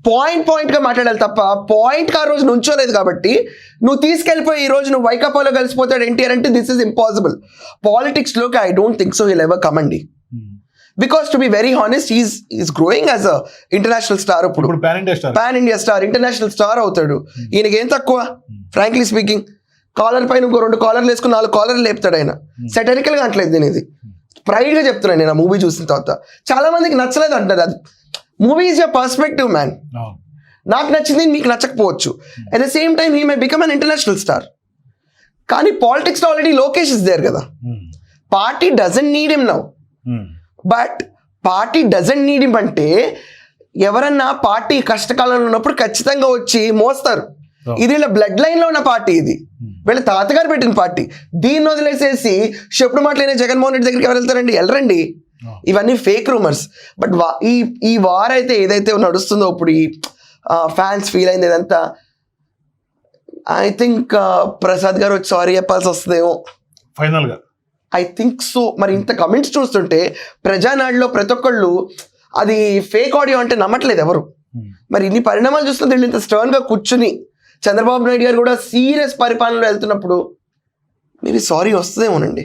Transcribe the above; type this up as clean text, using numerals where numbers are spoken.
Point గా మాట్లాడాలి తప్ప పాయింట్ గా ఆ రోజు నుంచోలేదు కాబట్టి నువ్వు తీసుకెళ్ళిపోయి ఈ రోజు నువ్వు వైకాపాలో కలిసిపోతాడు ఎన్టీఆర్ అంటే దిస్ ఇస్ ఇంపాసిబుల్. పాలిటిక్స్ లోకి I don't think so he'll ever come అండి. Because to be very honest is growing as a international star. ఇప్పుడు pan India star, international star అవుతాడు. ఈయనకి ఏం తక్కువ ఫ్రాంక్లీ స్పీకింగ్. కాలర్ పైన ఇంకో 2 కాలర్లు వేసుకుని 4 కాలర్లు లేపుతాడు ఆయన. సెటరికల్ గా అంటలేదు నేను, ఇది ప్రైడ్ గా చెప్తున్నాను నేను. ఆ మూవీ చూసిన తర్వాత చాలా మందికి నచ్చలేదు అంటారు. అది movie is your perspective man. నాకు నచ్చింది మీకు నచ్చకపోవచ్చు. At the same time he may become an international star. కానీ పాలిటిక్స్ లో ఆల్రెడీ లోకేష్ ఇస్ దేర్ కదా. Party doesn't need him now. But party doesn't need him అంటే ఎవరన్నా పార్టీ కష్టకాలంలో ఉన్నప్పుడు ఖచ్చితంగా వచ్చి మోస్తారు. ఇది వీళ్ళ బ్లడ్ లైన్ లో ఉన్న పార్టీ, ఇది వీళ్ళ తాతగారు పెట్టిన పార్టీ. దీన్ని వదిలేసేసి చెప్పుడు మాటలైన జగన్మోహన్ రెడ్డి దగ్గరికి ఎవరు వెళ్తారండి? వెళ్ళరండి. ఇవన్నీ ఫేక్ రూమర్స్. బట్ ఈ వార్ అయితే ఏదైతే నడుస్తుందో ఇప్పుడు ఈ ఫ్యాన్స్ ఫీల్ అయింది ఇదంతా, ఐ థింక్ ప్రసాద్ గారు వచ్చి సారీ చెప్పాల్సి వస్తుందేమో ఫైనల్ గా. I think so. మరి ఇంత కమెంట్స్ చూస్తుంటే ప్రజానాడులో ప్రతి ఒక్కళ్ళు అది ఫేక్ ఆడియో అంటే నమ్మట్లేదు ఎవరు. మరి ఇన్ని పరిణామాలు చూస్తుంటే వీళ్ళు ఇంత స్టర్న్ గా కూర్చుని చంద్రబాబు నాయుడు గారు కూడా సీరియస్ పరిపాలనలో వెళ్తున్నప్పుడు మేబీ సారీ వస్తుందేమోనండి.